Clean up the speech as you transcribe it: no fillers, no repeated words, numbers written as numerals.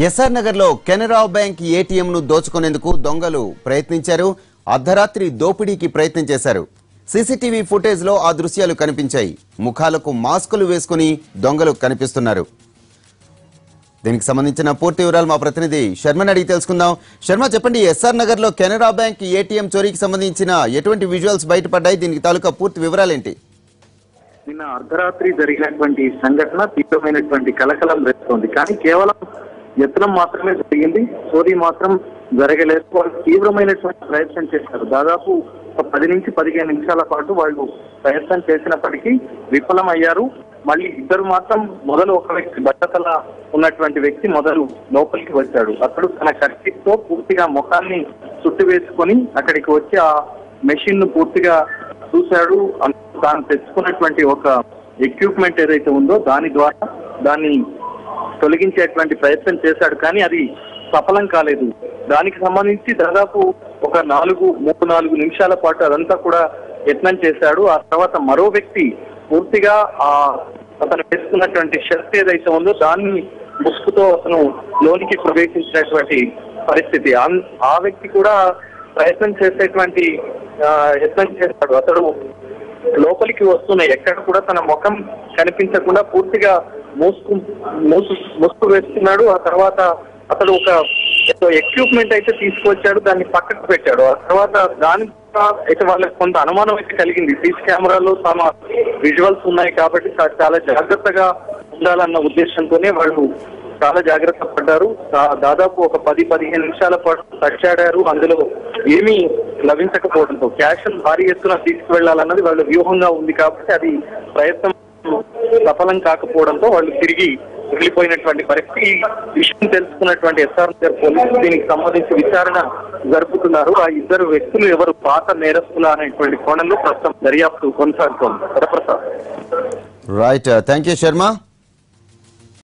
SR Nagar లో Canara bank ATM ను దోచుకునేందుకు దొంగలు ప్రయత్నించారు. అర్ధరాత్రి దోపిడీకి ప్రయత్నం చేశారు. సీసీటీవీ ఫుటేజ్ లో ఆ దృశ్యాలు కనిపించాయి. ముఖాలకు మాస్కులు వేసుకుని దొంగలు కనిపిస్తున్నారు. దీనికి సంబంధించిన పూర్తి వివరాలు మా ప్రతినిధి శర్మని అడిగి తెలుసుకుందాం. శర్మ, చెప్పండి, ఎస్ఆర్ నగర్ లో కెనరా బ్యాంక్ ఏటీఎం చోరీకి సంబంధించిన ఎటువంటి విజువల్స్ బయటపడ్డాయి? దీనికి తాలూకా పూర్తి వివరాలేంటి? నిన్న అర్ధరాత్రి జరిగినటువంటి సంఘటన తీవ్రమైనటువంటి కలకలం రేస్తోంది. కానీ కేవలం యత్నం మాత్రమే జరిగింది, చోరీ మాత్రం జరగలేదు. వాళ్ళు తీవ్రమైనటువంటి ప్రయత్నం చేశారు. దాదాపు ఒక 10 నుంచి 15 నిమిషాల పాటు వాళ్ళు ప్రయత్నం చేసినప్పటికీ విఫలమయ్యారు. మళ్ళీ ఇద్దరు మాత్రం ఒక వ్యక్తి బట్టతల ఉన్నటువంటి వ్యక్తి లోపలికి వచ్చాడు. అతడు తన కర్చీఫ్తో పూర్తిగా ముఖాన్ని చుట్టు వేసుకొని అక్కడికి వచ్చి ఆ మెషిన్ ను పూర్తిగా చూశాడు. తాను తెచ్చుకున్నటువంటి ఒక ఎక్విప్మెంట్ ఏదైతే ఉందో దాని ద్వారా దాన్ని తొలగించేటువంటి ప్రయత్నం చేశాడు. కానీ అది సఫలం కాలేదు. దానికి సంబంధించి దాదాపు ఒక 3-4 నిమిషాల పాటు అదంతా కూడా యత్నం చేశాడు. ఆ తర్వాత మరో వ్యక్తి పూర్తిగా అతను వేసుకున్నటువంటి షర్ట్ ఏదైతే ఉందో దాన్ని ముసుగుతో అతను లోనికి ప్రవేశించినటువంటి పరిస్థితి. ఆ వ్యక్తి కూడా ప్రయత్నం చేసేటువంటి యత్నం చేశాడు. అతడు లోపలికి వస్తున్నాయి ఎక్కడ కూడా తన ముఖం కనిపించకుండా పూర్తిగా ముసుగు వేస్తున్నాడు. ఆ తర్వాత అతడు ఒక ఎక్విప్మెంట్ అయితే తీసుకొచ్చాడు, దాన్ని పక్కకు పెట్టాడు. ఆ తర్వాత దాని అయితే వాళ్ళకి కొంత అనుమానం అయితే కలిగింది. సీసీ కెమెరాలో తమ విజువల్స్ ఉన్నాయి కాబట్టి చాలా జాగ్రత్తగా ఉండాలన్న ఉద్దేశంతోనే వాళ్ళు చాలా జాగ్రత్త పడ్డారు. దాదాపు ఒక 10-15 నిమిషాల పాటు తచ్చాడారు. అందులో ఏమీ లభించకపోవడంతో క్యాష్ భారీ ఎత్తున తీసుకువెళ్లాలన్నది వాళ్ళ వ్యూహంగా ఉంది కాబట్టి అది ప్రయత్నం సఫలం కాకపోవడంతో వాళ్ళు తిరిగి వెళ్ళిపోయినటువంటి పరిస్థితి. విషయం తెలుసుకున్నటువంటి ఎస్ఆర్ నగర్ పోలీసులు దీనికి సంబంధించి విచారణ జరుపుతున్నారు. ఆ ఇద్దరు వ్యక్తులు ఎవరు, పాత నేరస్తులు అనేటువంటి కోణంలో ప్రస్తుతం దర్యాప్తు కొనసాగుతోంది. Right, thank you Sharma.